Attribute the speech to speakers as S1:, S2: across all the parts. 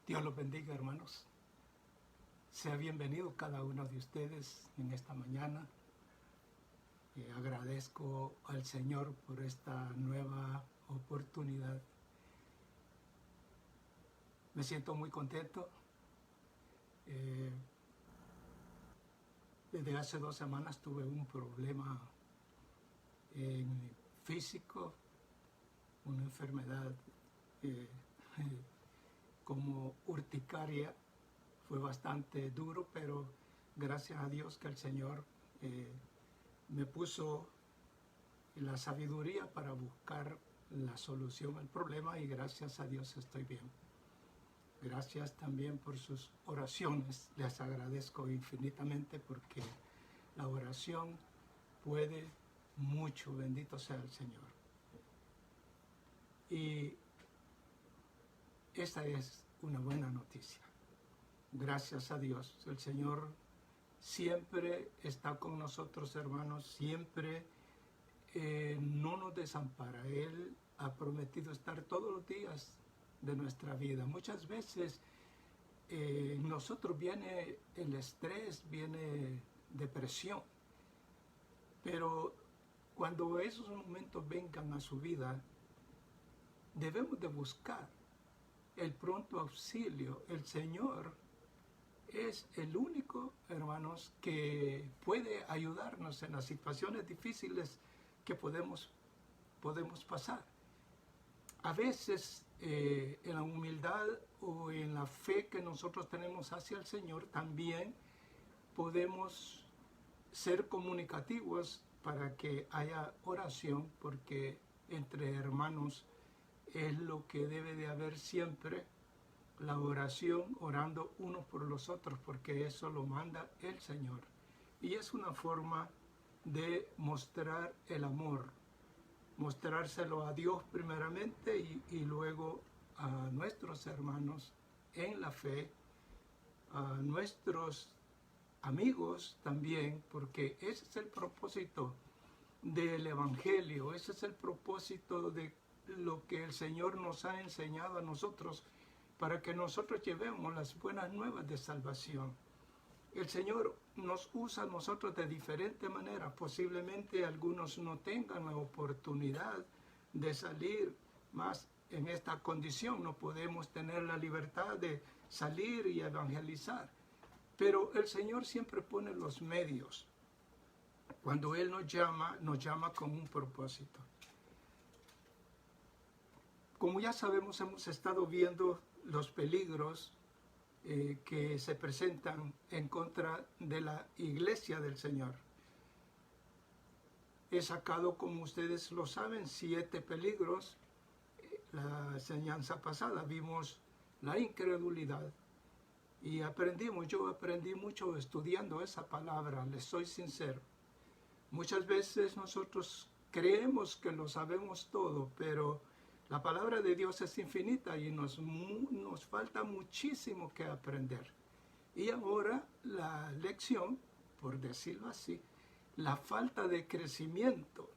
S1: Dios los bendiga, hermanos. Sea bienvenido cada uno de ustedes en esta mañana. Agradezco al Señor por esta nueva oportunidad. Me siento muy contento. Desde hace 2 semanas tuve un problema físico, una enfermedad como urticaria. Fue bastante duro, pero gracias a Dios que el Señor me puso la sabiduría para buscar la solución al problema, y gracias a Dios estoy bien. Gracias también por sus oraciones. Les agradezco infinitamente porque la oración puede mucho. Bendito sea el Señor. Y esta es una buena noticia. Gracias a Dios. El Señor siempre está con nosotros, hermanos. Siempre no nos desampara. Él ha prometido estar todos los días de nuestra vida. Muchas veces nosotros viene el estrés, viene depresión. Pero cuando esos momentos vengan a su vida, debemos de buscar el pronto auxilio. El Señor es el único, hermanos, que puede ayudarnos en las situaciones difíciles que podemos pasar. A veces, en la humildad o en la fe que nosotros tenemos hacia el Señor, también podemos ser comunicativos para que haya oración, porque entre hermanos es lo que debe de haber siempre, la oración, orando unos por los otros, porque eso lo manda el Señor. Y es una forma de mostrar el amor, mostrárselo a Dios primeramente y luego a nuestros hermanos en la fe, a nuestros amigos también, porque ese es el propósito del Evangelio, ese es el propósito de lo que el Señor nos ha enseñado a nosotros, para que nosotros llevemos las buenas nuevas de salvación. El Señor nos usa a nosotros de diferente manera. Posiblemente algunos no tengan la oportunidad de salir más en esta condición. No podemos tener la libertad de salir y evangelizar. Pero el Señor siempre pone los medios. Cuando Él nos llama con un propósito. Como ya sabemos, hemos estado viendo los peligros que se presentan en contra de la iglesia del Señor. He sacado, como ustedes lo saben, 7 peligros. La enseñanza pasada vimos la incredulidad y yo aprendí mucho estudiando esa palabra, les soy sincero. Muchas veces nosotros creemos que lo sabemos todo, pero la palabra de Dios es infinita y nos falta muchísimo que aprender. Y ahora la lección, por decirlo así, la falta de crecimiento.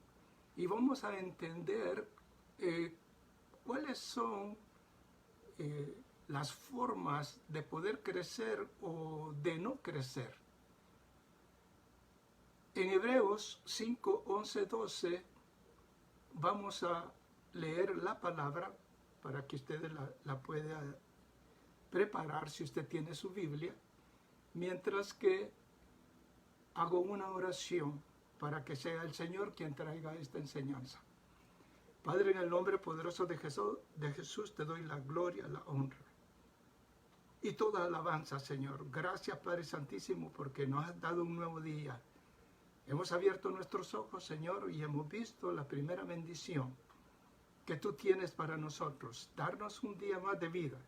S1: Y vamos a entender cuáles son las formas de poder crecer o de no crecer. En Hebreos 5, 11, 12 vamos a leer la palabra para que ustedes la puedan preparar si usted tiene su Biblia, mientras que hago una oración para que sea el Señor quien traiga esta enseñanza. Padre, en el nombre poderoso de Jesús te doy la gloria, la honra y toda alabanza, Señor. Gracias, Padre Santísimo, porque nos has dado un nuevo día. Hemos abierto nuestros ojos, Señor, y hemos visto la primera bendición que tú tienes para nosotros, darnos un día más de vida.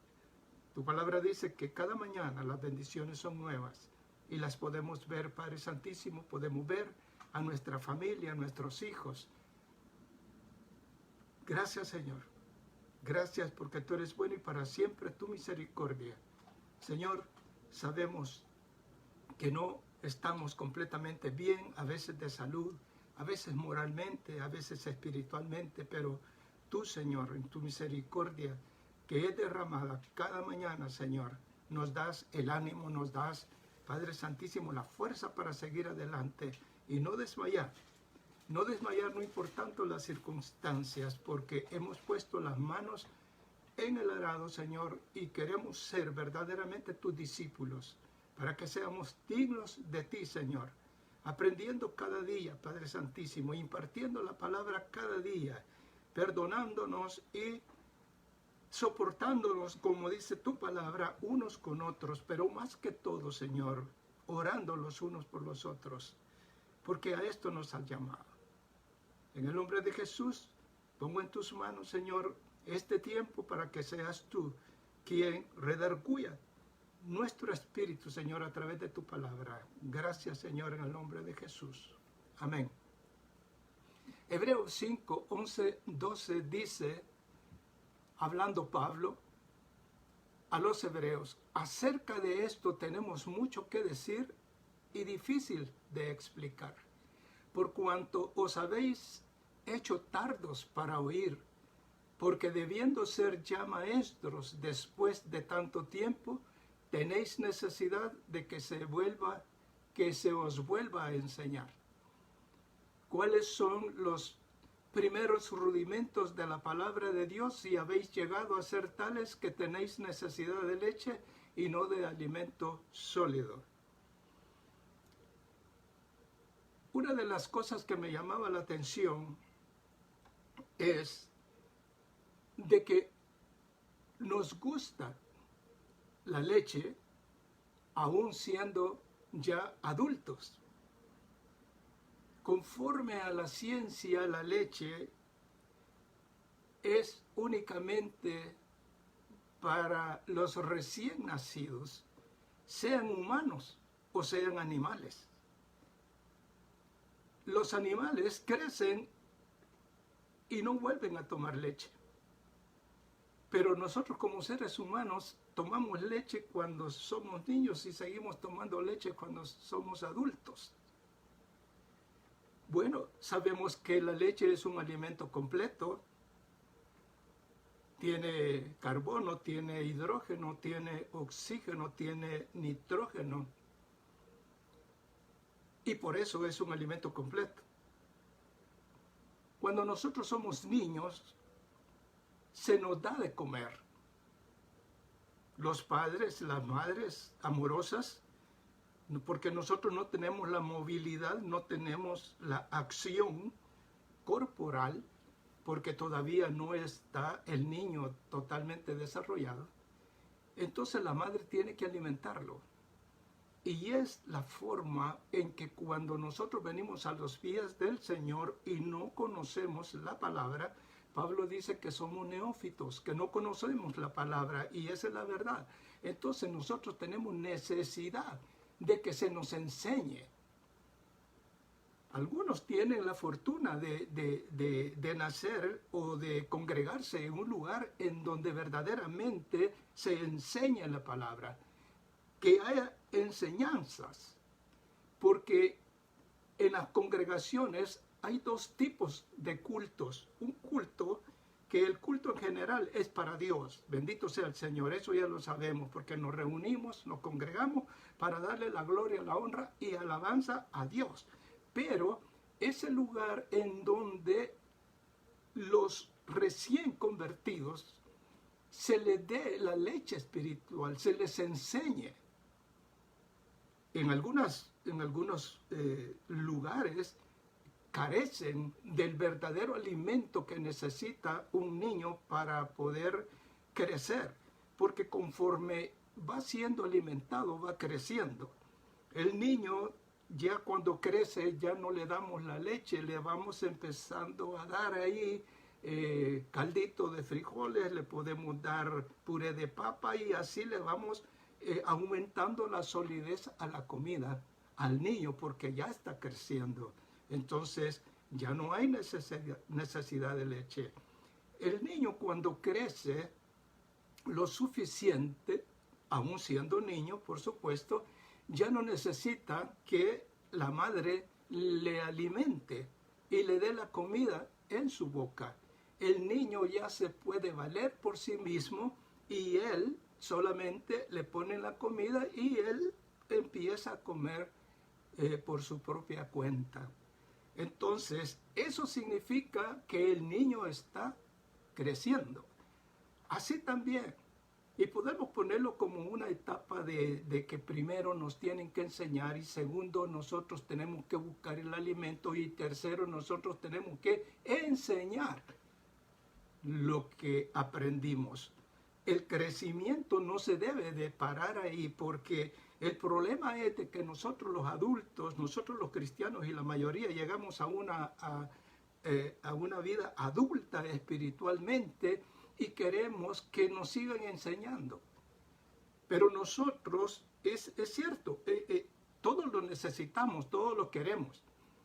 S1: Tu palabra dice que cada mañana las bendiciones son nuevas y las podemos ver, Padre Santísimo, podemos ver a nuestra familia, a nuestros hijos. Gracias, Señor. Gracias porque tú eres bueno y para siempre tu misericordia. Señor, sabemos que no estamos completamente bien, a veces de salud, a veces moralmente, a veces espiritualmente, pero tú, Señor, en tu misericordia, que es derramada cada mañana, Señor, nos das el ánimo, nos das, Padre Santísimo, la fuerza para seguir adelante y no desmayar. No desmayar, no importando las circunstancias, porque hemos puesto las manos en el arado, Señor, y queremos ser verdaderamente tus discípulos, para que seamos dignos de ti, Señor, aprendiendo cada día, Padre Santísimo, impartiendo la palabra cada día, perdonándonos y soportándonos, como dice tu palabra, unos con otros, pero más que todo, Señor, orando los unos por los otros, porque a esto nos has llamado. En el nombre de Jesús, pongo en tus manos, Señor, este tiempo para que seas tú quien redarguya nuestro espíritu, Señor, a través de tu palabra. Gracias, Señor, en el nombre de Jesús. Amén. Hebreos 5, 11, 12 dice, hablando Pablo a los hebreos, acerca de esto tenemos mucho que decir y difícil de explicar, por cuanto os habéis hecho tardos para oír, porque debiendo ser ya maestros después de tanto tiempo, tenéis necesidad de que se os vuelva a enseñar. ¿Cuáles son los primeros rudimentos de la palabra de Dios si habéis llegado a ser tales que tenéis necesidad de leche y no de alimento sólido? Una de las cosas que me llamaba la atención es de que nos gusta la leche aún siendo ya adultos. Conforme a la ciencia, la leche es únicamente para los recién nacidos, sean humanos o sean animales. Los animales crecen y no vuelven a tomar leche. Pero nosotros como seres humanos tomamos leche cuando somos niños y seguimos tomando leche cuando somos adultos. Bueno, sabemos que la leche es un alimento completo. Tiene carbono, tiene hidrógeno, tiene oxígeno, tiene nitrógeno. Y por eso es un alimento completo. Cuando nosotros somos niños, se nos da de comer. Los padres, las madres amorosas, porque nosotros no tenemos la movilidad, no tenemos la acción corporal, porque todavía no está el niño totalmente desarrollado. Entonces la madre tiene que alimentarlo. Y es la forma en que cuando nosotros venimos a los pies del Señor y no conocemos la palabra, Pablo dice que somos neófitos, que no conocemos la palabra, y esa es la verdad. Entonces nosotros tenemos necesidad de que se nos enseñe. Algunos tienen la fortuna de nacer o de congregarse en un lugar en donde verdaderamente se enseña la palabra, que haya enseñanzas, porque en las congregaciones hay dos tipos de cultos. Un culto que el culto en general es para Dios. Bendito sea el Señor, eso ya lo sabemos, porque nos reunimos, nos congregamos para darle la gloria, la honra y alabanza a Dios. Pero ese lugar en donde los recién convertidos se les dé la leche espiritual, se les enseñe. En algunos lugares carecen del verdadero alimento que necesita un niño para poder crecer, porque conforme va siendo alimentado, va creciendo. El niño ya cuando crece ya no le damos la leche, le vamos empezando a dar ahí caldito de frijoles, le podemos dar puré de papa y así le vamos aumentando la solidez a la comida al niño porque ya está creciendo. Entonces ya no hay necesidad de leche. El niño cuando crece lo suficiente, aún siendo niño, por supuesto, ya no necesita que la madre le alimente y le dé la comida en su boca. el niño ya se puede valer por sí mismo y él solamente le pone la comida y él empieza a comer por su propia cuenta. Entonces, eso significa que el niño está creciendo. Así también. Y podemos ponerlo como una etapa de que primero nos tienen que enseñar y segundo nosotros tenemos que buscar el alimento y tercero nosotros tenemos que enseñar lo que aprendimos. El crecimiento no se debe de parar ahí porque el problema es de que nosotros los adultos, nosotros los cristianos y la mayoría llegamos a una vida adulta espiritualmente y queremos que nos sigan enseñando. Pero nosotros, es cierto, todos lo necesitamos, todos lo queremos.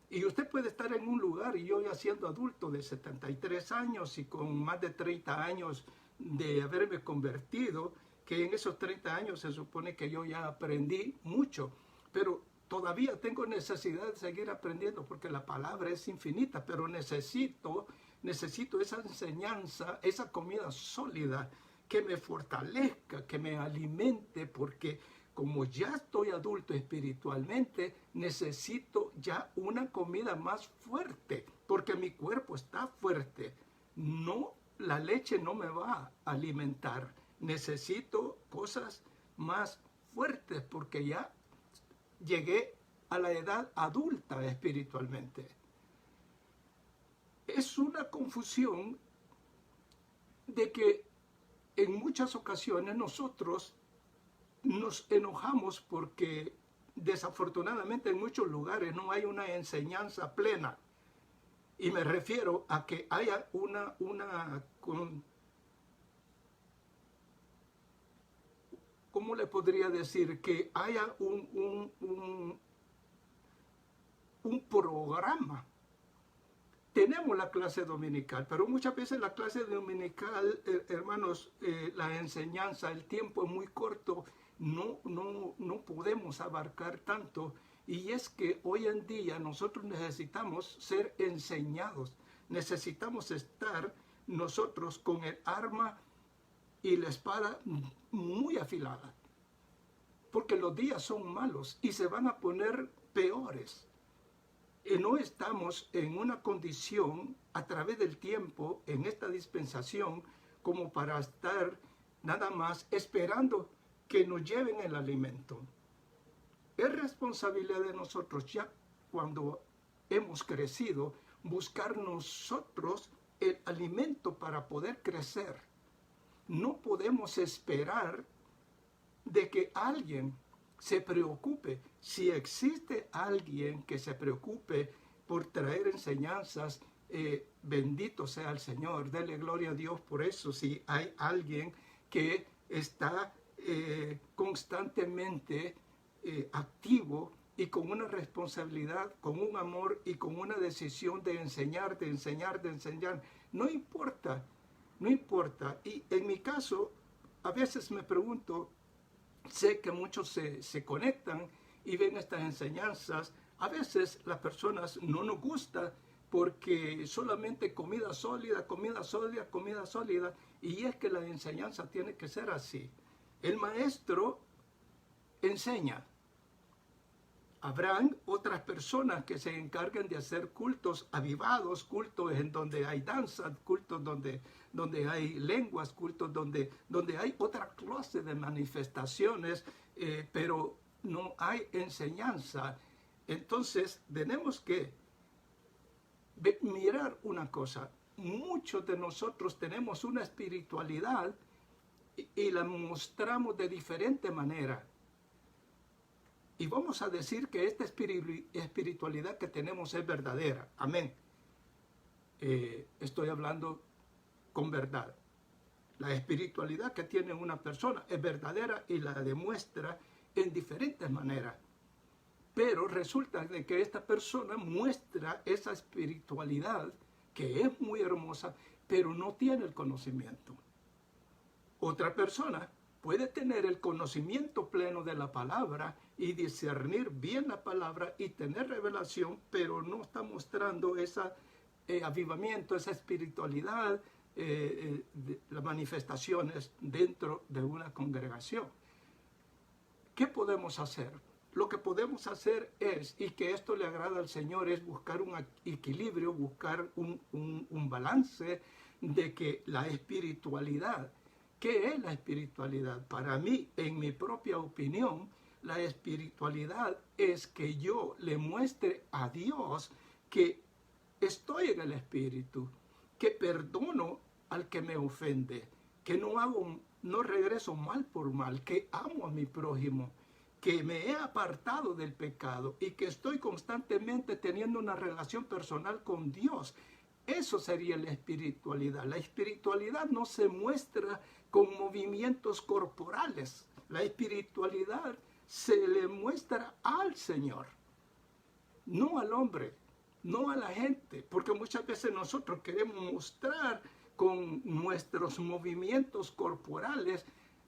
S1: Y usted puede estar en un lugar, y yo ya siendo adulto de 73 años y con más de 30 años de haberme convertido, que en esos 30 años se supone que yo ya aprendí mucho, pero todavía tengo necesidad de seguir aprendiendo porque la palabra es infinita, pero necesito esa enseñanza, esa comida sólida que me fortalezca, que me alimente, porque como ya estoy adulto espiritualmente, necesito ya una comida más fuerte, porque mi cuerpo está fuerte. No, la leche no me va a alimentar. Necesito cosas más fuertes, porque ya llegué a la edad adulta espiritualmente. Es una confusión de que en muchas ocasiones nosotros nos enojamos porque desafortunadamente en muchos lugares no hay una enseñanza plena. Y me refiero a que haya ¿cómo le podría decir? Que haya un programa. Tenemos la clase dominical, pero muchas veces la clase dominical, hermanos, la enseñanza, el tiempo es muy corto, no podemos abarcar tanto. Y es que hoy en día nosotros necesitamos ser enseñados, necesitamos estar nosotros con el arma y la espada muy afilada, porque los días son malos y se van a poner peores. No estamos en una condición a través del tiempo, en esta dispensación, como para estar nada más esperando que nos lleven el alimento. Es responsabilidad de nosotros ya cuando hemos crecido, buscar nosotros el alimento para poder crecer. No podemos esperar de que alguien se preocupe. Si existe alguien que se preocupe por traer enseñanzas, bendito sea el Señor, dele gloria a Dios por eso. Si hay alguien que está constantemente activo y con una responsabilidad, con un amor y con una decisión de enseñar, no importa, no importa. Y en mi caso, a veces me pregunto, sé que muchos se conectan y ven estas enseñanzas. A veces las personas no nos gusta porque solamente comida sólida, y es que la enseñanza tiene que ser así. El maestro enseña. Habrán otras personas que se encarguen de hacer cultos avivados, cultos en donde hay danza, cultos donde hay lenguas, cultos donde hay otra clase de manifestaciones, pero no hay enseñanza. Entonces tenemos que mirar una cosa. Muchos de nosotros tenemos una espiritualidad y la mostramos de diferente manera. Y vamos a decir que esta espiritualidad que tenemos es verdadera. Amén. Estoy hablando con verdad. La espiritualidad que tiene una persona es verdadera y la demuestra en diferentes maneras. Pero resulta de que esta persona muestra esa espiritualidad que es muy hermosa, pero no tiene el conocimiento. Otra persona puede tener el conocimiento pleno de la palabra y discernir bien la palabra y tener revelación, pero no está mostrando esa avivamiento, esa espiritualidad, las manifestaciones dentro de una congregación. ¿Qué podemos hacer? Lo que podemos hacer es, y que esto le agrada al Señor, es buscar un equilibrio, buscar un balance de que la espiritualidad, ¿qué es la espiritualidad? Para mí, en mi propia opinión, la espiritualidad es que yo le muestre a Dios que estoy en el Espíritu, que perdono al que me ofende, que no regreso mal por mal, que amo a mi prójimo, que me he apartado del pecado y que estoy constantemente teniendo una relación personal con Dios. Eso sería la espiritualidad. La espiritualidad no se muestra con movimientos corporales. La espiritualidad se le muestra al Señor, no al hombre, no a la gente, porque muchas veces nosotros queremos mostrar con nuestros movimientos corporales,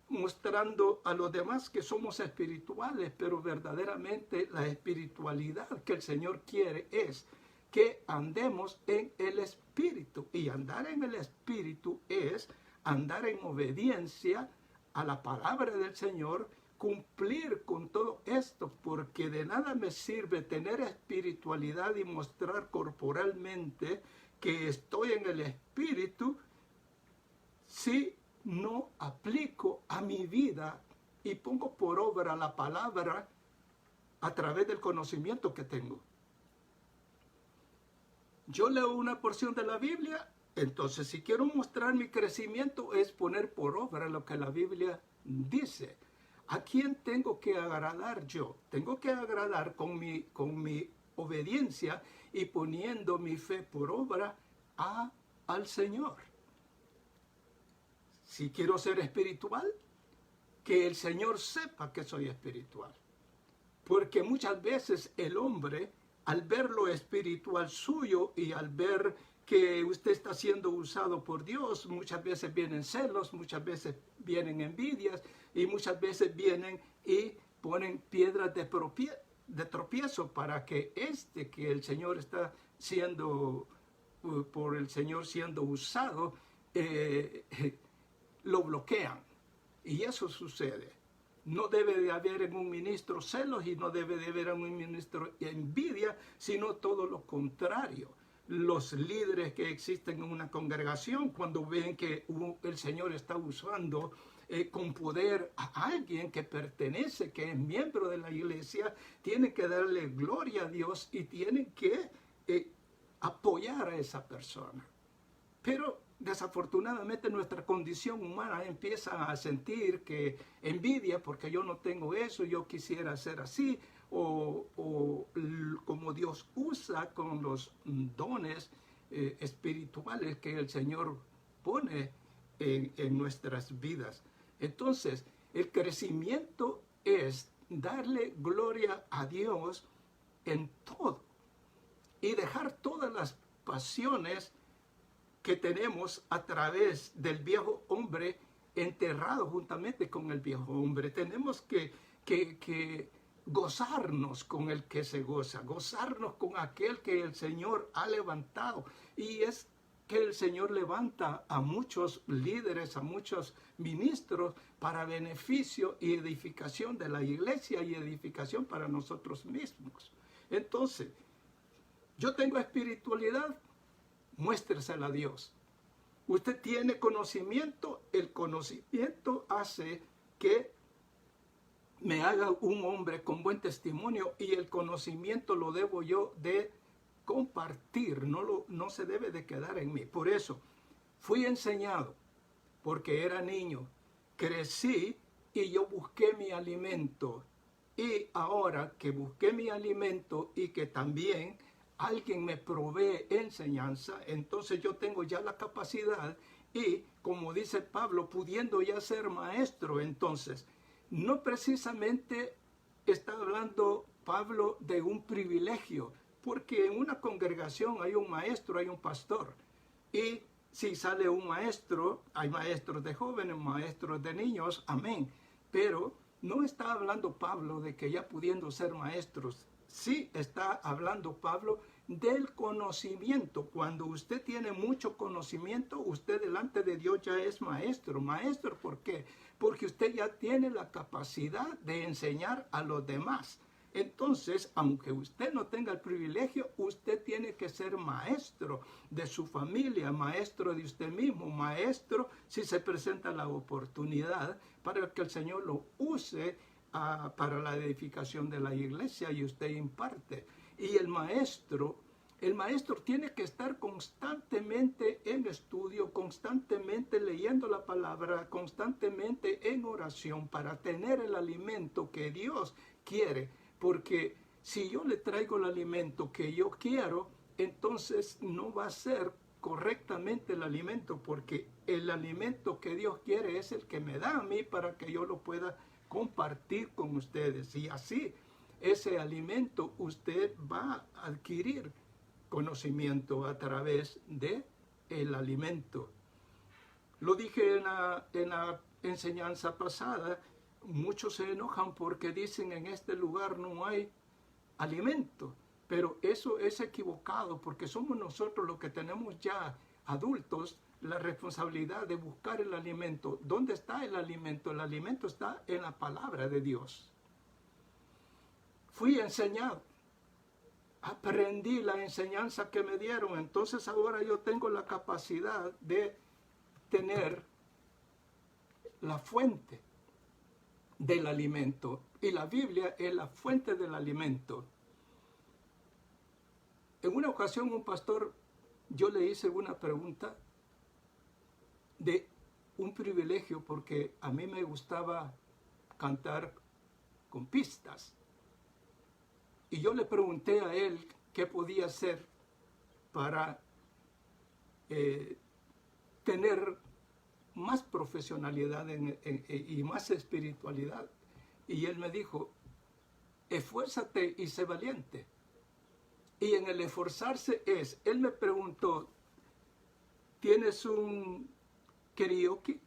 S1: mostrando a los demás que somos espirituales, pero verdaderamente la espiritualidad que el Señor quiere es que andemos en el Espíritu. Y andar en el Espíritu es andar en obediencia a la palabra del Señor, cumplir con todo esto, porque de nada me sirve tener espiritualidad y mostrar corporalmente que estoy en el Espíritu si no aplico a mi vida y pongo por obra la palabra a través del conocimiento que tengo. Yo leo una porción de la Biblia, entonces si quiero mostrar mi crecimiento es poner por obra lo que la Biblia dice. ¿A quién tengo que agradar yo? Tengo que agradar con mi obediencia y poniendo mi fe por obra al Señor. Si quiero ser espiritual, que el Señor sepa que soy espiritual. Porque muchas veces el hombre, al ver lo espiritual suyo y al ver que usted está siendo usado por Dios, muchas veces vienen celos, muchas veces vienen envidias y muchas veces vienen y ponen piedras de tropiezo para que que el Señor está siendo, por el Señor siendo usado, lo bloquean. Y eso sucede. No debe de haber en un ministro celos y no debe de haber en un ministro envidia, sino todo lo contrario. Los líderes que existen en una congregación, cuando ven que el Señor está usando con poder a alguien que pertenece, que es miembro de la iglesia, tienen que darle gloria a Dios y tienen que apoyar a esa persona. Pero desafortunadamente nuestra condición humana empieza a sentir que envidia porque yo no tengo eso, yo quisiera ser así, o como Dios usa con los dones espirituales que el Señor pone en nuestras vidas. Entonces, el crecimiento es darle gloria a Dios en todo y dejar todas las pasiones que tenemos a través del viejo hombre enterrado juntamente con el viejo hombre. Tenemos que gozarnos con el que se goza, gozarnos con aquel que el Señor ha levantado. Y es que el Señor levanta a muchos líderes, a muchos ministros para beneficio y edificación de la iglesia y edificación para nosotros mismos. Entonces, yo tengo espiritualidad, muéstresela a Dios. Usted tiene conocimiento, el conocimiento hace que me haga un hombre con buen testimonio y el conocimiento lo debo yo de compartir, no se debe de quedar en mí. Por eso fui enseñado, porque era niño, crecí y yo busqué mi alimento. Y ahora que busqué mi alimento y que también alguien me provee enseñanza, entonces yo tengo ya la capacidad y, como dice Pablo, pudiendo ya ser maestro, entonces, no precisamente está hablando Pablo de un privilegio, porque en una congregación hay un maestro, hay un pastor, y si sale un maestro, hay maestros de jóvenes, maestros de niños, amén, pero no está hablando Pablo de que ya pudiendo ser maestros, sí está hablando Pablo del conocimiento. Cuando usted tiene mucho conocimiento, usted delante de Dios ya es maestro. Maestro, ¿por qué? Porque usted ya tiene la capacidad de enseñar a los demás. Entonces, aunque usted no tenga el privilegio, usted tiene que ser maestro de su familia, maestro de usted mismo, maestro si se presenta la oportunidad para que el Señor lo use para la edificación de la iglesia y usted imparte. Y el maestro tiene que estar constantemente en estudio, constantemente leyendo la palabra, constantemente en oración para tener el alimento que Dios quiere. Porque si yo le traigo el alimento que yo quiero, entonces no va a ser correctamente el alimento, porque el alimento que Dios quiere es el que me da a mí para que yo lo pueda compartir con ustedes. Y así, ese alimento usted va a adquirir conocimiento a través de el alimento. Lo dije en la enseñanza pasada. Muchos se enojan porque dicen en este lugar no hay alimento, pero eso es equivocado porque somos nosotros los que tenemos ya adultos la responsabilidad de buscar el alimento. ¿Dónde está el alimento? El alimento está en la palabra de Dios. Fui enseñado, aprendí la enseñanza que me dieron, entonces ahora yo tengo la capacidad de tener la fuente del alimento, y la Biblia es la fuente del alimento. En una ocasión un pastor, yo le hice una pregunta de un privilegio, porque a mí me gustaba cantar con pistas, y yo le pregunté a él qué podía hacer para tener más profesionalidad y más espiritualidad. Y él me dijo, esfuérzate y sé valiente. Y en el esforzarse él me preguntó, ¿tienes un karaoke?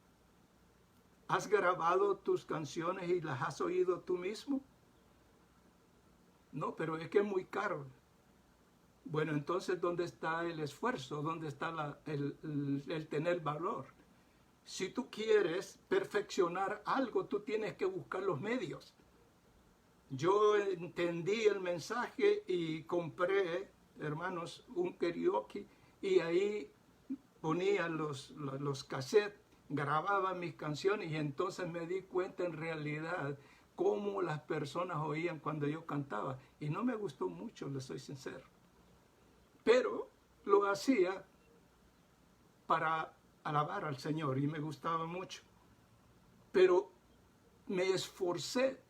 S1: ¿Has grabado tus canciones y las has oído tú mismo? No, pero es que es muy caro. Bueno, entonces, ¿dónde está el esfuerzo? ¿Dónde está el tener valor? Si tú quieres perfeccionar algo, tú tienes que buscar los medios. Yo entendí el mensaje y compré, hermanos, un karaoke, y ahí ponía los cassettes, grababa mis canciones, y entonces me di cuenta en realidad cómo las personas oían cuando yo cantaba. Y no me gustó mucho, les soy sincero. Pero lo hacía para alabar al Señor y me gustaba mucho. Pero me esforcé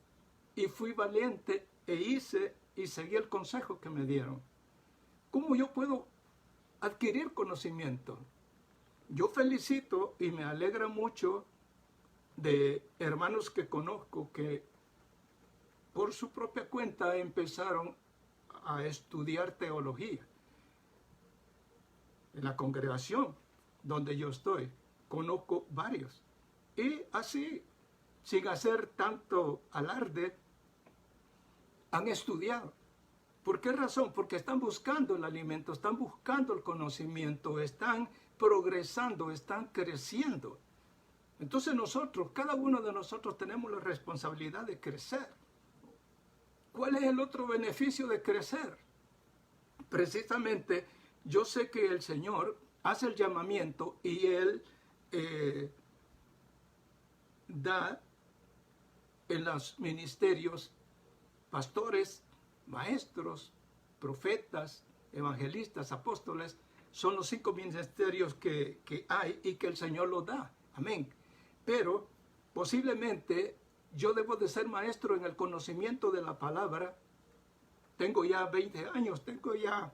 S1: y fui valiente e hice y seguí el consejo que me dieron. ¿Cómo yo puedo adquirir conocimiento? Yo felicito y me alegra mucho de hermanos que conozco que por su propia cuenta empezaron a estudiar teología. En la congregación donde yo estoy, conozco varios. Y así, sin hacer tanto alarde, han estudiado. ¿Por qué razón? Porque están buscando el alimento, están buscando el conocimiento, están progresando, están creciendo. Entonces nosotros, cada uno de nosotros tenemos la responsabilidad de crecer. ¿Cuál es el otro beneficio de crecer? Precisamente, yo sé que el Señor hace el llamamiento y Él da en los ministerios pastores, maestros, profetas, evangelistas, apóstoles. Son los 5 ministerios que hay y que el Señor los da. Amén. Pero posiblemente yo debo de ser maestro en el conocimiento de la palabra. Tengo ya 20 años, tengo ya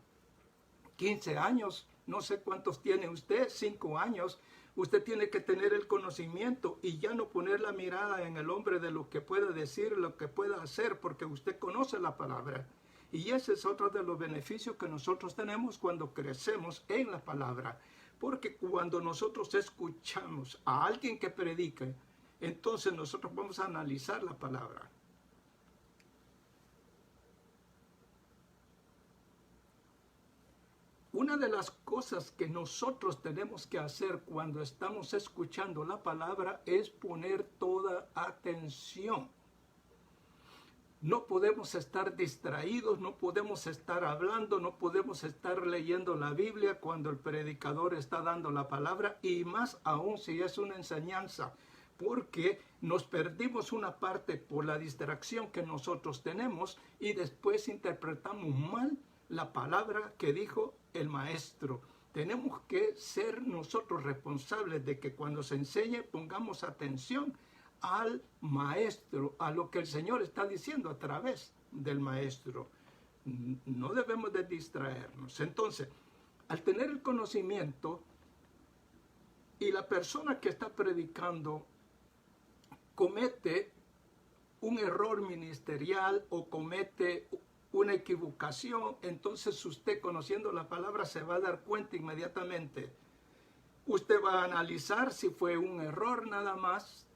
S1: 15 años, no sé cuántos tiene usted, 5 años. Usted tiene que tener el conocimiento y ya no poner la mirada en el hombre de lo que pueda decir, lo que pueda hacer, porque usted conoce la palabra. Y ese es otro de los beneficios que nosotros tenemos cuando crecemos en la palabra. Porque cuando nosotros escuchamos a alguien que predique, entonces nosotros vamos a analizar la palabra. Una de las cosas que nosotros tenemos que hacer cuando estamos escuchando la palabra es poner toda atención. No podemos estar distraídos, no podemos estar hablando, no podemos estar leyendo la Biblia cuando el predicador está dando la palabra, y más aún si es una enseñanza, porque nos perdimos una parte por la distracción que nosotros tenemos y después interpretamos mal la palabra que dijo el maestro. Tenemos que ser nosotros responsables de que cuando se enseñe pongamos atención al maestro, a lo que el Señor está diciendo a través del maestro. No debemos de distraernos. Entonces, al tener el conocimiento y la persona que está predicando comete un error ministerial o comete una equivocación, entonces usted, conociendo la palabra, se va a dar cuenta inmediatamente. Usted va a analizar si fue un error nada más,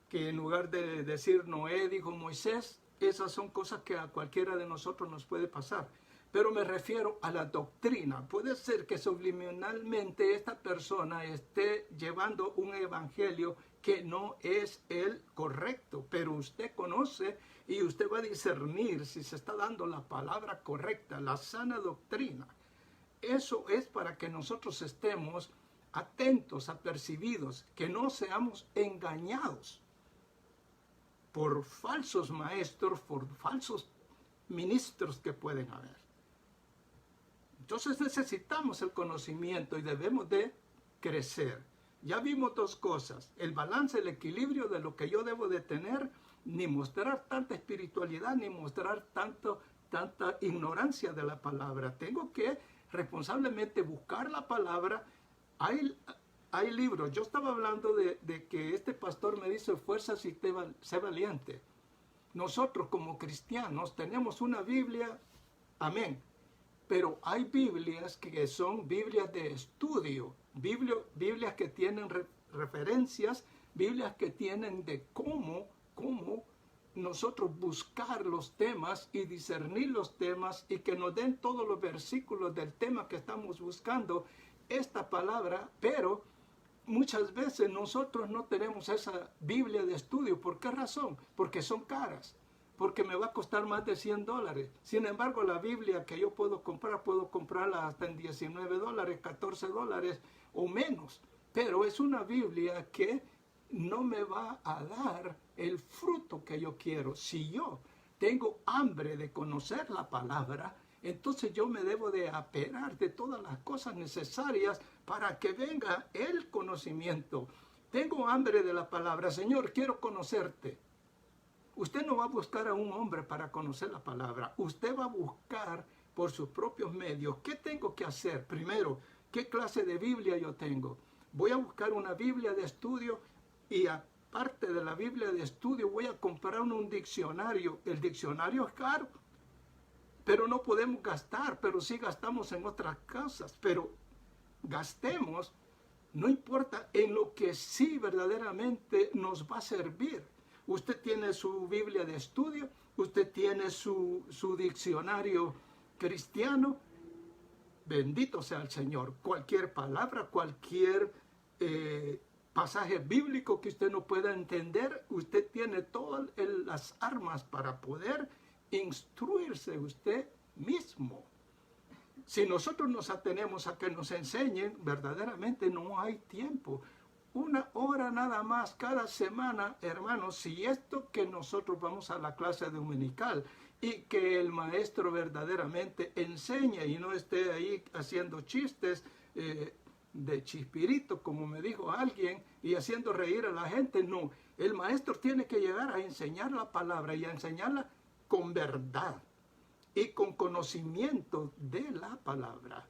S1: que en lugar de decir Noé dijo Moisés. Esas son cosas que a cualquiera de nosotros nos puede pasar. Pero me refiero a la doctrina. Puede ser que subliminalmente esta persona esté llevando un evangelio que no es el correcto, pero usted conoce y usted va a discernir si se está dando la palabra correcta, la sana doctrina. Eso es para que nosotros estemos atentos, apercibidos, que no seamos engañados por falsos maestros, por falsos ministros que pueden haber. Entonces necesitamos el conocimiento y debemos de crecer. Ya vimos dos cosas: el balance, el equilibrio de lo que yo debo de tener, ni mostrar tanta espiritualidad, ni mostrar tanta ignorancia de la palabra. Tengo que responsablemente buscar la palabra. Hay libros. Yo estaba hablando de que este pastor me dice: fuerzas y sé valiente. Nosotros como cristianos tenemos una Biblia, amén, pero hay Biblias que son Biblias de estudio, Biblias que tienen referencias, Biblias que tienen de cómo nosotros buscar los temas y discernir los temas, y que nos den todos los versículos del tema que estamos buscando, esta palabra. Pero muchas veces nosotros no tenemos esa Biblia de estudio. ¿Por qué razón? Porque son caras, porque me va a costar más de $100. Sin embargo, la Biblia que yo puedo comprarla hasta en $19, $14 o menos. Pero es una Biblia que no me va a dar el fruto que yo quiero. Si yo tengo hambre de conocer la palabra, entonces yo me debo de aperar de todas las cosas necesarias para que venga el conocimiento. Tengo hambre de la palabra. Señor, quiero conocerte. Usted no va a buscar a un hombre para conocer la palabra. Usted va a buscar por sus propios medios. ¿Qué tengo que hacer? Primero, ¿qué clase de Biblia yo tengo? Voy a buscar una Biblia de estudio, y aparte de la Biblia de estudio voy a comprar un diccionario. El diccionario es caro, pero no podemos gastar, pero sí gastamos en otras cosas. Pero gastemos, no importa, en lo que sí verdaderamente nos va a servir. Usted tiene su Biblia de estudio, usted tiene su diccionario cristiano. Bendito sea el Señor. Cualquier palabra, cualquier pasaje bíblico que usted no pueda entender, usted tiene todas las armas para poder instruirse usted mismo. Si nosotros nos atenemos a que nos enseñen, verdaderamente no hay tiempo. 1 hora nada más cada semana, hermanos. Si esto que nosotros vamos a la clase dominical y que el maestro verdaderamente enseña y no esté ahí haciendo chistes de chispirito, como me dijo alguien, y haciendo reír a la gente, no. El maestro tiene que llegar a enseñar la palabra y a enseñarla con verdad y con conocimiento de la palabra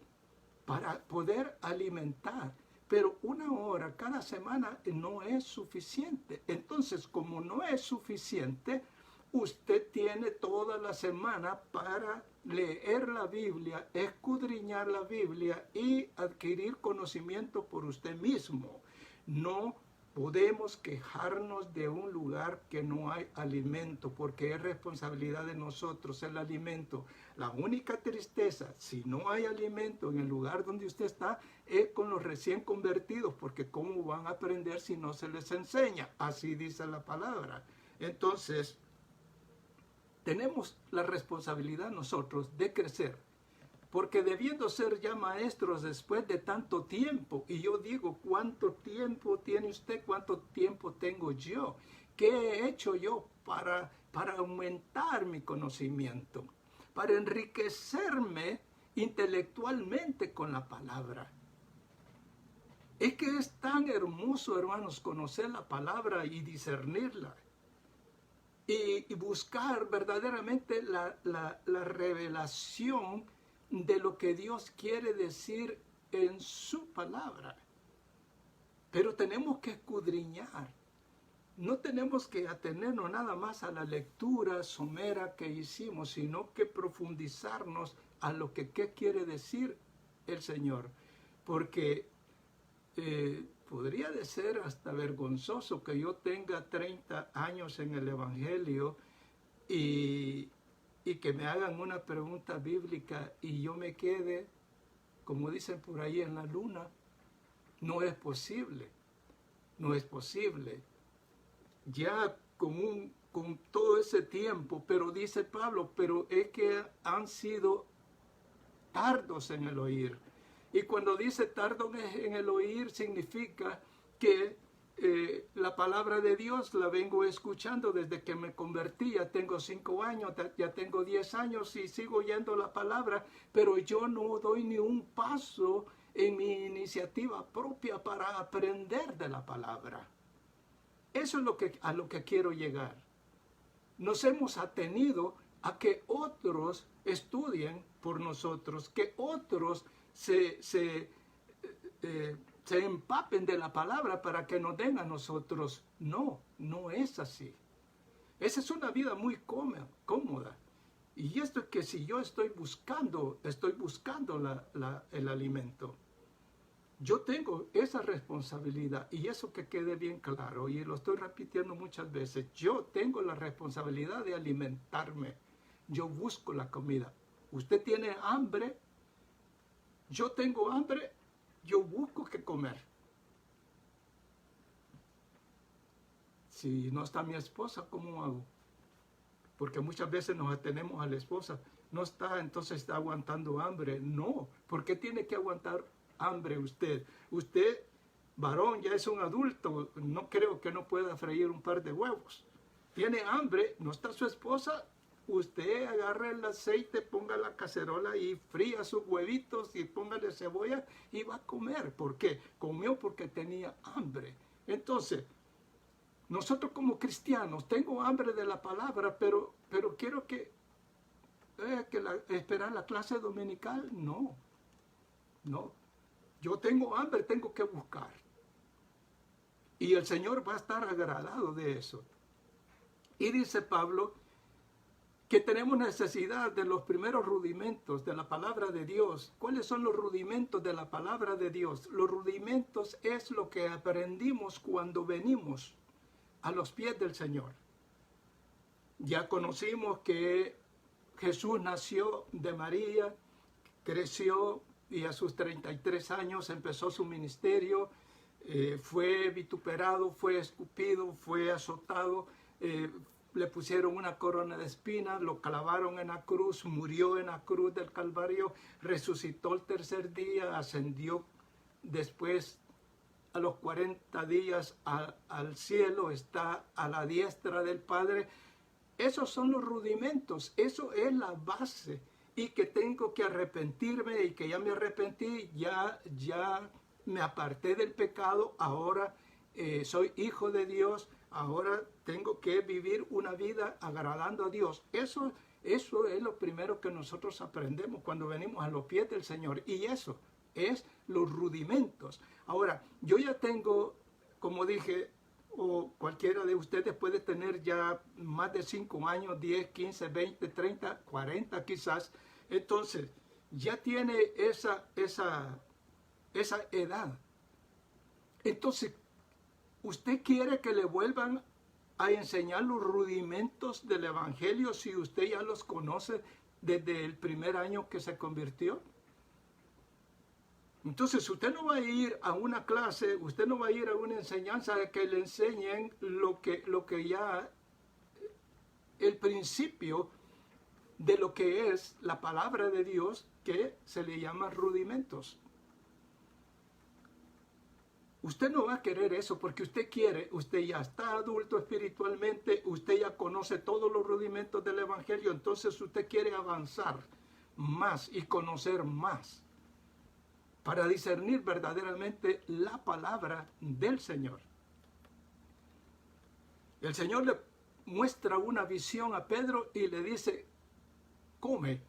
S1: para poder alimentar. Pero 1 hora cada semana no es suficiente. Entonces, como no es suficiente, usted tiene toda la semana para leer la Biblia, escudriñar la Biblia y adquirir conocimiento por usted mismo. No podemos quejarnos de un lugar que no hay alimento, porque es responsabilidad de nosotros el alimento. La única tristeza, si no hay alimento en el lugar donde usted está, es con los recién convertidos, porque ¿cómo van a aprender si no se les enseña? Así dice la palabra. Entonces, tenemos la responsabilidad nosotros de crecer, porque debiendo ser ya maestros después de tanto tiempo, y yo digo, ¿cuánto tiempo tiene usted? ¿Cuánto tiempo tengo yo? ¿Qué he hecho yo para aumentar mi conocimiento? Para enriquecerme intelectualmente con la palabra. Es que es tan hermoso, hermanos, conocer la palabra y discernirla. Y buscar verdaderamente la revelación de lo que Dios quiere decir en su palabra. Pero tenemos que escudriñar. No tenemos que atenernos nada más a la lectura somera que hicimos, sino que profundizarnos a lo que qué quiere decir el Señor. Porque podría de ser hasta vergonzoso que yo tenga 30 años en el Evangelio y que me hagan una pregunta bíblica y yo me quede, como dicen por ahí, en la luna. No es posible, no es posible. Ya con todo ese tiempo, pero dice Pablo, pero es que han sido tardos en el oír. Y cuando dice tardo en el oír, significa que la palabra de Dios la vengo escuchando desde que me convertí. Ya tengo 5 años, ya tengo 10 años y sigo oyendo la palabra, pero yo no doy ni un paso en mi iniciativa propia para aprender de la palabra. Eso es a lo que quiero llegar. Nos hemos atenido a que otros estudien por nosotros, que otros se empapen de la palabra para que nos den a nosotros. No, no es así. Esa es una vida muy cómoda. Y esto es que si yo estoy buscando el alimento. Yo tengo esa responsabilidad, y eso que quede bien claro, y lo estoy repitiendo muchas veces, yo tengo la responsabilidad de alimentarme. Yo busco la comida. Usted tiene hambre, yo tengo hambre, yo busco qué comer. Si no está mi esposa, ¿cómo hago? Porque muchas veces nos atenemos a la esposa. No está, entonces está aguantando hambre. No, ¿por qué tiene que aguantar hambre usted? Usted, varón, ya es un adulto. No creo que no pueda freír un par de huevos. Tiene hambre, no está su esposa. Usted agarra el aceite, ponga la cacerola y fría sus huevitos y póngale cebolla y va a comer. ¿Por qué? Comió porque tenía hambre. Entonces, nosotros como cristianos, tengo hambre de la palabra, pero quiero esperar la clase dominical. No. Yo tengo hambre, tengo que buscar. Y el Señor va a estar agradado de eso. Y dice Pablo que tenemos necesidad de los primeros rudimentos de la palabra de Dios. ¿Cuáles son los rudimentos de la palabra de Dios? Los rudimentos es lo que aprendimos cuando venimos a los pies del Señor. Ya conocimos que Jesús nació de María, creció y a sus 33 años empezó su ministerio, fue vituperado, fue escupido, fue azotado, le pusieron una corona de espinas, lo clavaron en la cruz, murió en la cruz del Calvario, resucitó el tercer día, ascendió después a los 40 días al cielo, está a la diestra del Padre. Esos son los rudimentos, eso es la base. Y que tengo que arrepentirme y que ya me arrepentí, ya me aparté del pecado, ahora soy hijo de Dios, ahora tengo que vivir una vida agradando a Dios. Eso es lo primero que nosotros aprendemos cuando venimos a los pies del Señor. Y eso es los rudimentos. Ahora, yo ya tengo, como dije, o cualquiera de ustedes puede tener ya más de 5 años, 10, 15, 20, 30, 40 quizás. Entonces, ya tiene esa edad. Entonces, ¿Usted quiere que le vuelvan a enseñar los rudimentos del Evangelio si usted ya los conoce desde el primer año que se convirtió? Entonces, usted no va a ir a una clase, usted no va a ir a una enseñanza de que le enseñen lo que ya, el principio de lo que es la palabra de Dios, que se le llama rudimentos. Usted no va a querer eso porque usted ya está adulto espiritualmente, usted ya conoce todos los rudimentos del Evangelio, entonces usted quiere avanzar más y conocer más para discernir verdaderamente la palabra del Señor. El Señor le muestra una visión a Pedro y le dice, come.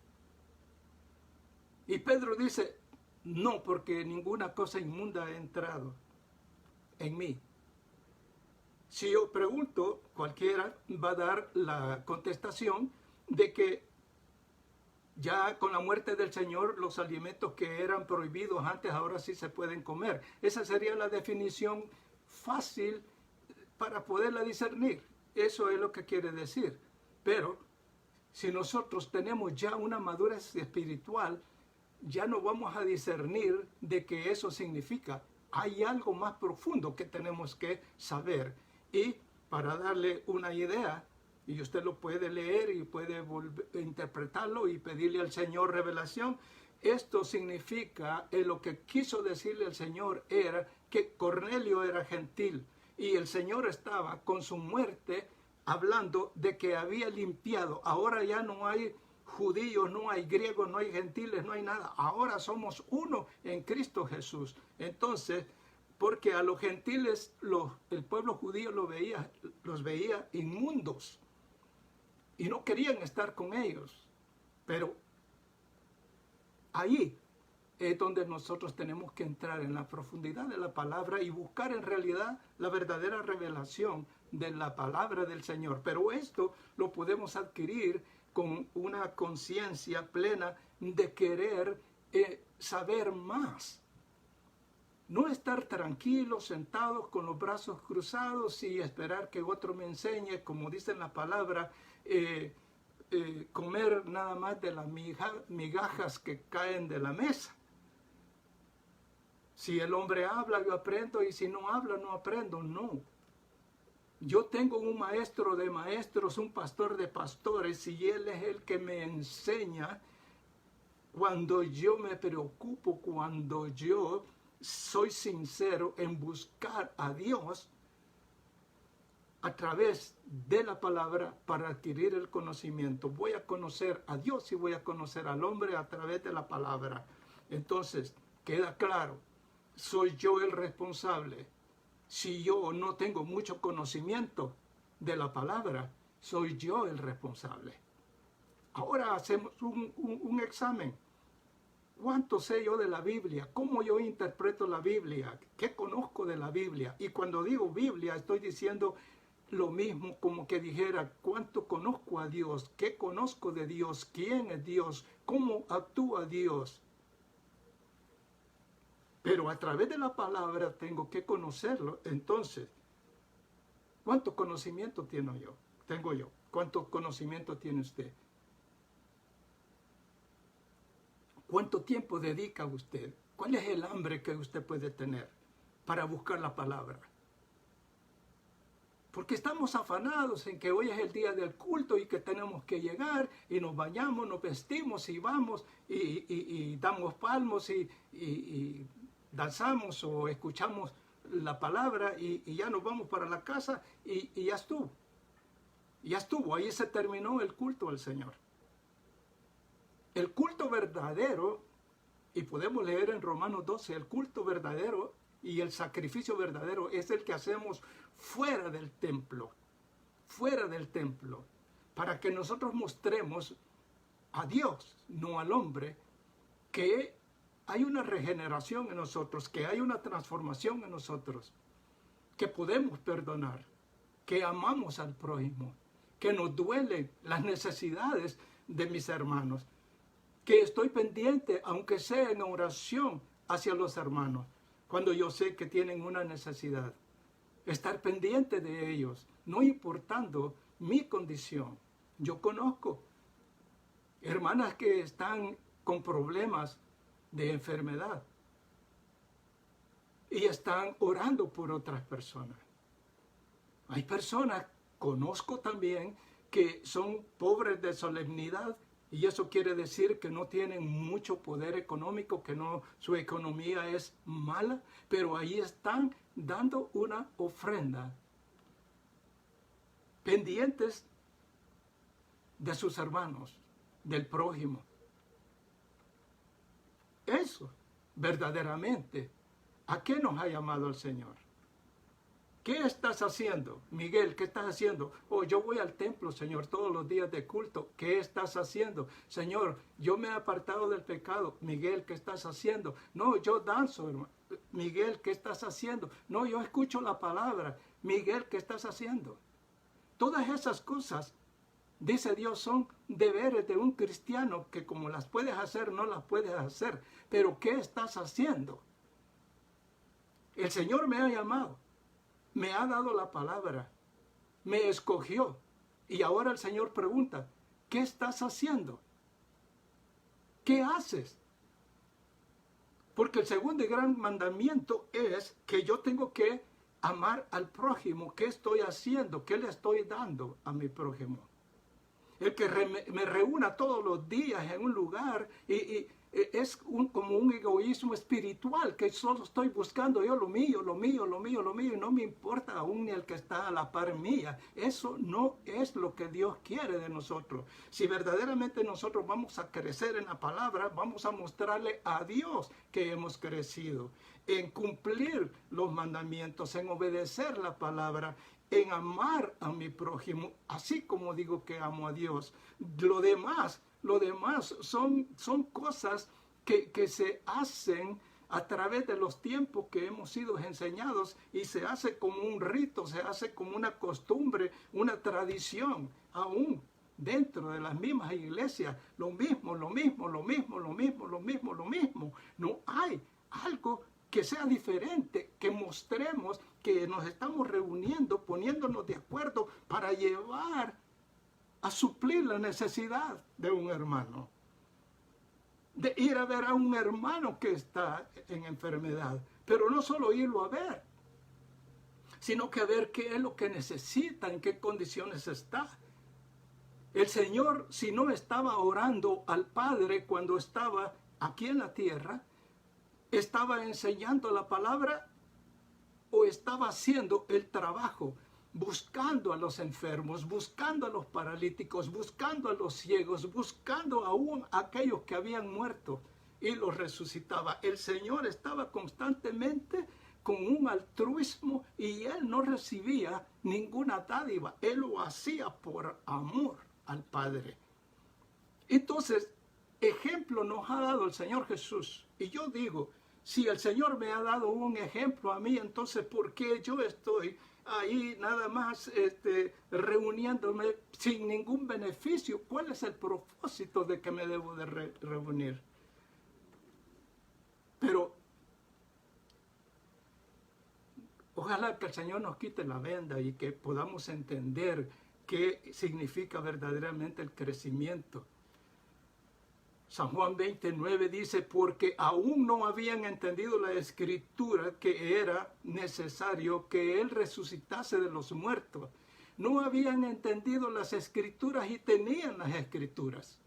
S1: Y Pedro dice, no, porque ninguna cosa inmunda ha entrado en mí. Si yo pregunto, cualquiera va a dar la contestación de que ya con la muerte del Señor, los alimentos que eran prohibidos antes, ahora sí se pueden comer. Esa sería la definición fácil para poderla discernir. Eso es lo que quiere decir. Pero si nosotros tenemos ya una madurez espiritual, ya no vamos a discernir de qué eso significa. Hay algo más profundo que tenemos que saber. Y para darle una idea, y usted lo puede leer y puede interpretarlo y pedirle al Señor revelación, esto significa, lo que quiso decirle el Señor era que Cornelio era gentil y el Señor estaba con su muerte hablando de que había limpiado. Ahora ya no hay judíos, no hay griegos, no hay gentiles, no hay nada. Ahora somos uno en Cristo Jesús. Entonces, porque a los gentiles el pueblo judío los veía inmundos y no querían estar con ellos. Pero ahí es donde nosotros tenemos que entrar en la profundidad de la palabra y buscar en realidad la verdadera revelación de la palabra del Señor. Pero esto lo podemos adquirir con una conciencia plena de querer saber más. No estar tranquilos, sentados con los brazos cruzados y esperar que otro me enseñe, como dice en la palabra, comer nada más de las migajas que caen de la mesa. Si el hombre habla, yo aprendo, y si no habla, no aprendo. No. Yo tengo un maestro de maestros, un pastor de pastores, y él es el que me enseña cuando yo me preocupo, cuando yo soy sincero en buscar a Dios a través de la palabra para adquirir el conocimiento. Voy a conocer a Dios y voy a conocer al hombre a través de la palabra. Entonces, queda claro, soy yo el responsable. Si yo no tengo mucho conocimiento de la palabra, soy yo el responsable. Ahora hacemos un examen. ¿Cuánto sé yo de la Biblia? ¿Cómo yo interpreto la Biblia? ¿Qué conozco de la Biblia? Y cuando digo Biblia, estoy diciendo lo mismo como que dijera, ¿cuánto conozco a Dios? ¿Qué conozco de Dios? ¿Quién es Dios? ¿Cómo actúa Dios? Pero a través de la palabra tengo que conocerlo. Entonces, ¿cuánto conocimiento tengo yo? ¿Cuánto conocimiento tiene usted? ¿Cuánto tiempo dedica usted? ¿Cuál es el hambre que usted puede tener para buscar la palabra? Porque estamos afanados en que hoy es el día del culto y que tenemos que llegar y nos bañamos, nos vestimos y vamos y damos palmos y danzamos o escuchamos la palabra y ya nos vamos para la casa y ya estuvo. Ya estuvo, ahí se terminó el culto al Señor. El culto verdadero, y podemos leer en Romanos 12, el culto verdadero y el sacrificio verdadero es el que hacemos fuera del templo, para que nosotros mostremos a Dios, no al hombre, que hay una regeneración en nosotros, que hay una transformación en nosotros, que podemos perdonar, que amamos al prójimo, que nos duelen las necesidades de mis hermanos, que estoy pendiente, aunque sea en oración, hacia los hermanos, cuando yo sé que tienen una necesidad. estar pendiente de ellos, no importando mi condición. Yo conozco hermanas que están con problemas de enfermedad y están orando por otras personas. Hay personas, conozco también, que son pobres de solemnidad, y eso quiere decir que no tienen mucho poder económico, que no, su economía es mala, pero ahí están dando una ofrenda, pendientes de sus hermanos, del prójimo. Eso, verdaderamente, ¿a qué nos ha llamado el Señor? ¿Qué estás haciendo? Miguel, ¿qué estás haciendo? Oh, yo voy al templo, Señor, todos los días de culto. ¿Qué estás haciendo? Señor, yo me he apartado del pecado. Miguel, ¿qué estás haciendo? No, yo danzo, hermano. Miguel, ¿qué estás haciendo? No, yo escucho la palabra. Miguel, ¿qué estás haciendo? Todas esas cosas, dice Dios, son deberes de un cristiano que como las puedes hacer, no las puedes hacer. Pero ¿qué estás haciendo? El Señor me ha llamado. Me ha dado la palabra, me escogió. Y ahora el Señor pregunta, ¿qué estás haciendo? ¿Qué haces? Porque el segundo y gran mandamiento es que yo tengo que amar al prójimo. ¿Qué estoy haciendo? ¿Qué le estoy dando a mi prójimo? El que me reúna todos los días en un lugar y es como un egoísmo espiritual, que solo estoy buscando yo lo mío, y no me importa aún ni el que está a la par mía. Eso no es lo que Dios quiere de nosotros. Si verdaderamente nosotros vamos a crecer en la palabra, vamos a mostrarle a Dios que hemos crecido en cumplir los mandamientos, en obedecer la palabra, en amar a mi prójimo, así como digo que amo a Dios. Lo demás son cosas que se hacen a través de los tiempos que hemos sido enseñados, y se hace como un rito, se hace como una costumbre, una tradición, aún dentro de las mismas iglesias, lo mismo. No hay algo que sea diferente, que mostremos que nos estamos reuniendo, poniéndonos de acuerdo para llevar a suplir la necesidad de un hermano. De ir a ver a un hermano que está en enfermedad, pero no solo irlo a ver, sino que a ver qué es lo que necesita, en qué condiciones está. El Señor, si no estaba orando al Padre cuando estaba aquí en la tierra, estaba enseñando la palabra o estaba haciendo el trabajo, buscando a los enfermos, buscando a los paralíticos, buscando a los ciegos, buscando aún a aquellos que habían muerto, y los resucitaba. El Señor estaba constantemente con un altruismo, y Él no recibía ninguna dádiva. Él lo hacía por amor al Padre. Entonces, ejemplo nos ha dado el Señor Jesús. Y yo digo, si el Señor me ha dado un ejemplo a mí, entonces ¿por qué yo estoy ahí nada más reuniéndome sin ningún beneficio? ¿Cuál es el propósito de que me debo de reunir? Pero ojalá que el Señor nos quite la venda y que podamos entender qué significa verdaderamente el crecimiento. San Juan 29 dice, porque aún no habían entendido la Escritura, que era necesario que Él resucitase de los muertos. No habían entendido las Escrituras y tenían las Escrituras.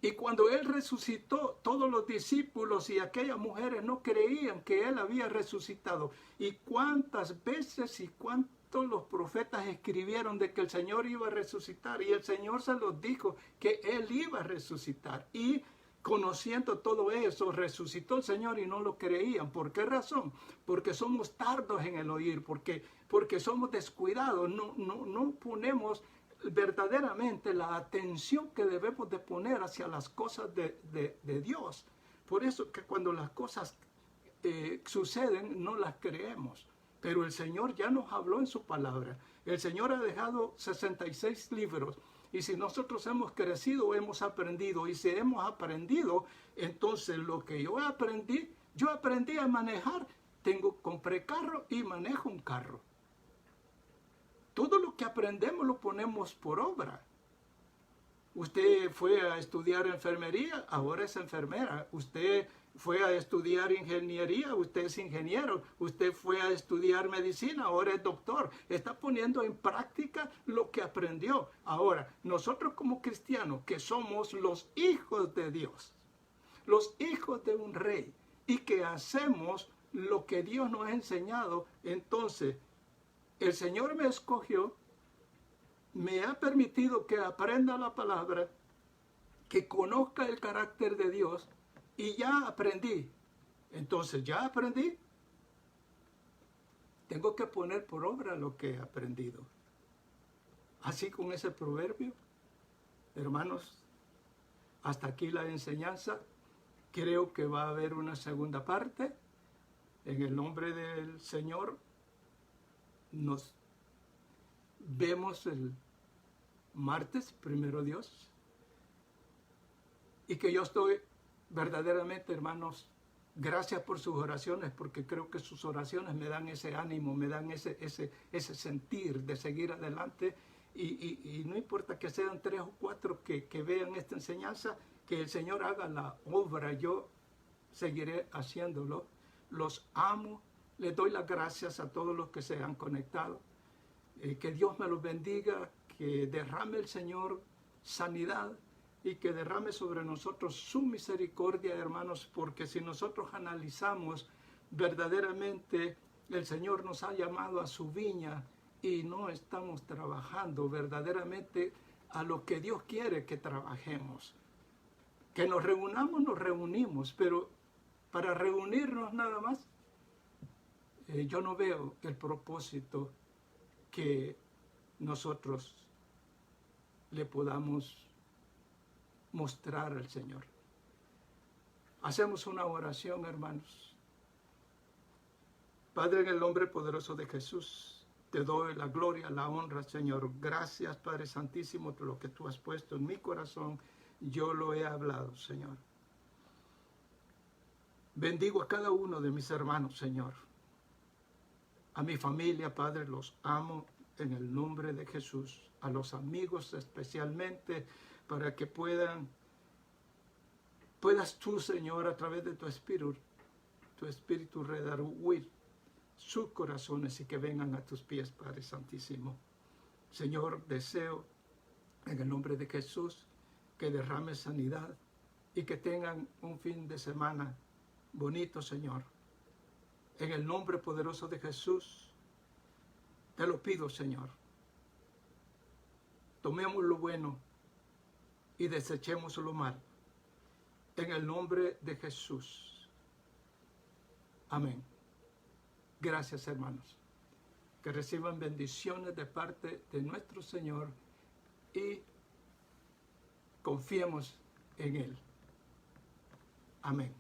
S1: Y cuando Él resucitó, todos los discípulos y aquellas mujeres no creían que Él había resucitado. Y cuántas veces y cuántos los profetas escribieron de que el Señor iba a resucitar, y el Señor se los dijo que Él iba a resucitar. Y conociendo todo eso, resucitó el Señor y no lo creían. ¿Por qué razón? Porque somos tardos en el oír, porque somos descuidados, no ponemos verdaderamente la atención que debemos de poner hacia las cosas de Dios. Por eso que cuando las cosas suceden, no las creemos. Pero el Señor ya nos habló en su palabra. El Señor ha dejado 66 libros. Y si nosotros hemos crecido, hemos aprendido. Y si hemos aprendido, entonces lo que yo aprendí a manejar compré carro y manejo un carro. Todo lo que aprendemos lo ponemos por obra. Usted fue a estudiar enfermería, ahora es enfermera. Usted fue a estudiar ingeniería, usted es ingeniero. Usted fue a estudiar medicina, ahora es doctor. Está poniendo en práctica lo que aprendió. Ahora, nosotros como cristianos, que somos los hijos de Dios, los hijos de un rey, y que hacemos lo que Dios nos ha enseñado, entonces el Señor me escogió, me ha permitido que aprenda la palabra, que conozca el carácter de Dios, y ya aprendí. Entonces ya aprendí, tengo que poner por obra lo que he aprendido. Así con ese proverbio, hermanos, hasta aquí la enseñanza. Creo que va a haber una segunda parte. En el nombre del Señor, nos vemos el martes, primero Dios. Y que yo estoy verdaderamente, hermanos, gracias por sus oraciones, porque creo que sus oraciones me dan ese ánimo, me dan ese sentir de seguir adelante. Y no importa que sean 3 o 4 que vean esta enseñanza, que el Señor haga la obra, yo seguiré haciéndolo. Los amo, les doy las gracias a todos los que se han conectado. Que Dios me los bendiga, que derrame el Señor sanidad y que derrame sobre nosotros su misericordia, hermanos, porque si nosotros analizamos verdaderamente, el Señor nos ha llamado a su viña y no estamos trabajando verdaderamente a lo que Dios quiere que trabajemos. Que nos reunimos, pero para reunirnos nada más, yo no veo el propósito que nosotros le podamos mostrar al Señor. Hacemos una oración, hermanos. Padre, en el nombre poderoso de Jesús, te doy la gloria, la honra, Señor. Gracias, Padre Santísimo, por lo que tú has puesto en mi corazón. Yo lo he hablado, Señor. Bendigo a cada uno de mis hermanos, Señor. A mi familia, Padre, los amo en el nombre de Jesús. A los amigos especialmente, para que puedas tú, Señor, a través de tu Espíritu redarguir sus corazones y que vengan a tus pies, Padre Santísimo. Señor, deseo en el nombre de Jesús que derrame sanidad y que tengan un fin de semana bonito, Señor. En el nombre poderoso de Jesús, te lo pido, Señor. Tomemos lo bueno y desechemos lo malo. En el nombre de Jesús. Amén. Gracias, hermanos. Que reciban bendiciones de parte de nuestro Señor y confiemos en Él. Amén.